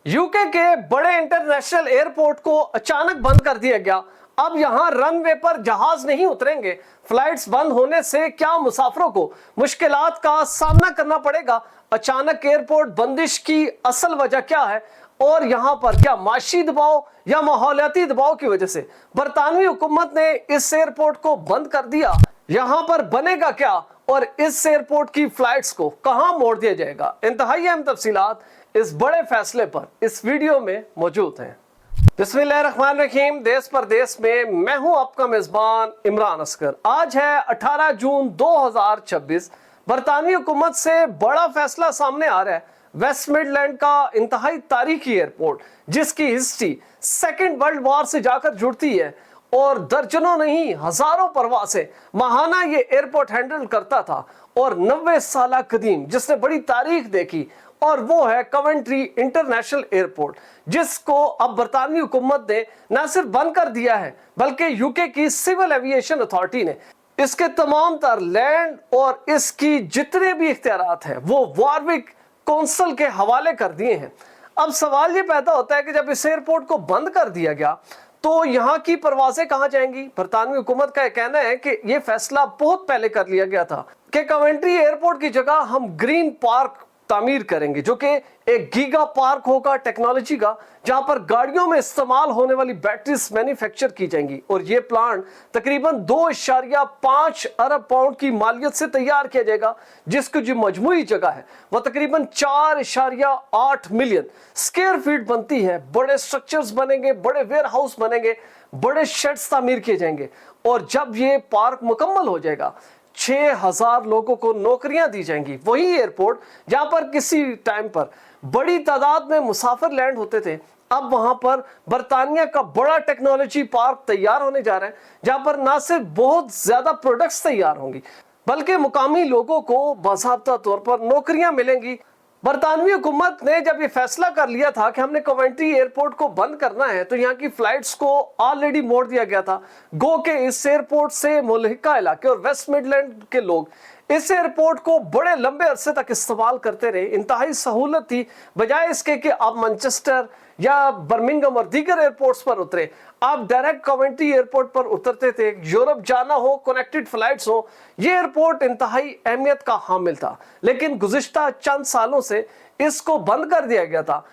UK के बड़े international airport को अचानक बंद कर दिया गया। अब यहां रनवे पर जहाज नहीं उतरेंगे। फ्लाइट्स बंद होने से क्या मुसाफिरों को मुश्किलात का सामना करना पड़ेगा? अचानक एयरपोर्ट बंदिश की असल वजह क्या है और यहां पर क्या माशी दबाव या माहौलियाती दबाव की वजह से बरतानवी हुकूमत ने इस एयरपोर्ट को बंद कर दिया? यहां पर बनेगा क्या और इस एयरपोर्ट की फ्लाइट्स को कहां मोड़ दिया जाएगा? इंतहाई अहम तफसीलात इस बड़े फैसले पर इस वीडियो में मौजूद हैं। बिस्मिल्लाहिर्रहमानिर्रहीम। देश परदेश में मैं हूं आपका मेजबान इमरान असगर। आज है 18 जून 2026। बरतानवी हुकूमत से बड़ा फैसला सामने आ रहा है। वेस्ट मिडलैंड का इंतहाई तारीखी एयरपोर्ट जिसकी हिस्ट्री सेकेंड वर्ल्ड वॉर से जाकर जुड़ती है और दर्जनों नहीं हजारों परवासें माहाना ये एयरपोर्ट हैंडल करता था और 90 साल कदीम जिसने बड़ी तारीख देखी, और वो है कवेंट्री इंटरनेशनल एयरपोर्ट, जिसको अब बरतानवी हुकूमत ने न सिर्फ बंद कर दिया है बल्कि यूके की सिविल एविएशन अथॉरिटी ने इसके तमाम तर लैंड और इसकी जितने भी इख्तियारात हैं वो वारविक कौंसिल के हवाले कर दिए हैं। अब सवाल ये पैदा होता है कि जब इस एयरपोर्ट को बंद कर दिया गया तो यहाँ की परवाजें कहाँ जाएंगी? बरतानवी हुकूमत का कहना है कि ये फैसला बहुत पहले कर लिया गया था कि कवेंट्री एयरपोर्ट की जगह हम ग्रीन पार्क तामीर करेंगे, जो कि एक गीगा पार्क होगा टेक्नोलॉजी का, जहां पर गाड़ियों में इस्तेमाल होने वाली बैटरीज मैन्युफैक्चर की जाएंगी। और ये प्लांट तकरीबन 2.5 अरब पाउंड की मालियत से तैयार किया जाएगा, जिसकी जो मजमूई जगह है वह तकरीबन 4.8 मिलियन स्क्वायर फीट बनती है। बड़े स्ट्रक्चर्स बनेंगे, बड़े वेयर हाउस बनेंगे, बड़े शेड्स तामीर किए जाएंगे और जब ये पार्क मुकम्मल हो जाएगा 6000 लोगों को नौकरियां दी जाएंगी। वही एयरपोर्ट जहां पर किसी टाइम पर बड़ी तादाद में मुसाफिर लैंड होते थे, अब वहां पर बरतानिया का बड़ा टेक्नोलॉजी पार्क तैयार होने जा रहा है, जहां पर ना सिर्फ बहुत ज्यादा प्रोडक्ट्स तैयार होंगी बल्कि मुकामी लोगों को बाज़ाब्ता तौर पर नौकरियां मिलेंगी। बरतानवी हुकूमत ने जब ये फैसला कर लिया था कि हमने कवेंट्री एयरपोर्ट को बंद करना है तो यहाँ की फ्लाइट्स को ऑलरेडी मोड़ दिया गया था। गो के इस एयरपोर्ट से मुल्हिका इलाके और वेस्ट मिडलैंड के लोग इस एयरपोर्ट को बड़े लंबे अरसे तक इस्तेमाल करते रहे। इंतहाई सहूलत थी, बजाय इसके कि आप मैनचेस्टर या बर्मिंघम और दीगर एयरपोर्ट्स पर उतरे, आप डायरेक्ट कवेंट्री एयरपोर्ट पर उतरते थे। यूरोप जाना हो, कनेक्टेड फ्लाइट्स हो, ये एयरपोर्ट इंतहाई अहमियत का हामिल था। लेकिन गुज़िश्ता चंद सालों से इसको बंद कर दिया गया था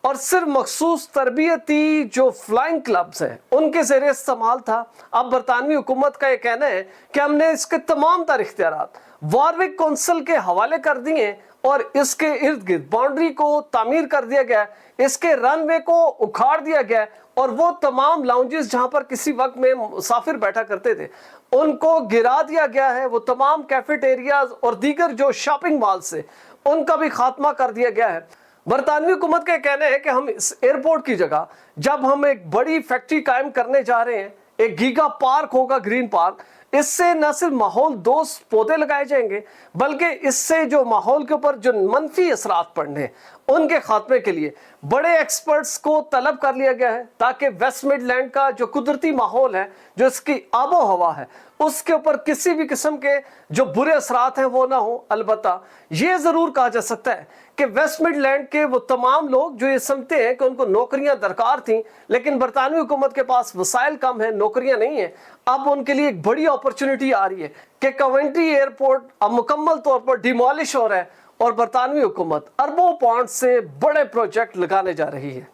और सिर्फ मखसूस तरबियती जो फ्लाइंग क्लब्स हैं उनके ज़रिए इस्तेमाल था। अब बरतानवी हुकूमत का ये कहना है कि हमने इसके तमाम तर इख्तियारात वारविक कौंसिल के हवाले कर दिए और इसके इर्द गिर्द बाउंड्री को तामीर कर दिया गया, इसके रनवे को उखाड़ दिया गया और वो तमाम लाउंजेस जहां पर किसी वक्त में मुसाफिर बैठा करते थे उनको गिरा दिया गया है। वो तमाम कैफेटेरियाज और दीगर जो शॉपिंग मॉल से उनका भी खात्मा कर दिया गया है। बरतानवी हुकूमत का कहना है कि हम इस एयरपोर्ट की जगह जब हम एक बड़ी फैक्ट्री कायम करने जा रहे हैं, एक गीगा पार्क होगा, ग्रीन पार्क, इससे न सिर्फ माहौल दोस्त पौधे लगाए जाएंगे बल्कि इससे जो माहौल के ऊपर जो मनफी असरात पड़ने उनके खात्मे के लिए बड़े एक्सपर्ट्स को तलब कर लिया गया है, ताकि वेस्ट मिडलैंड का जो कुदरती माहौल है, जो इसकी आबो हवा है, उसके ऊपर किसी भी किस्म के जो बुरे असरात हैं वो ना हो। अलबत्ता ये जरूर कहा जा सकता है कि वेस्ट मिडलैंड के वो तमाम लोग जो ये समझते हैं कि उनको नौकरियां दरकार थी लेकिन बरतानवी हुकूमत के पास वसाइल कम है, नौकरियां नहीं है, अब उनके लिए एक बड़ी अपॉर्चुनिटी आ रही है कि कवेंट्री एयरपोर्ट अब मुकम्मल तौर पर डिमोलिश हो रहा है और बरतानवी हुकूमत अरबों पाउंड से बड़े प्रोजेक्ट लगाने जा रही है।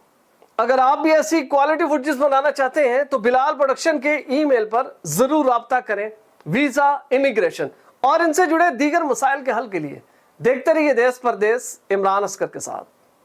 अगर आप भी ऐसी क्वालिटी फुटेज बनाना चाहते हैं तो बिलाल प्रोडक्शन के ईमेल पर जरूर राब्ता करें। वीजा, इमिग्रेशन और इनसे जुड़े दीगर मसाइल के हल के लिए देखते रहिए देश परदेश इमरान असगर के साथ।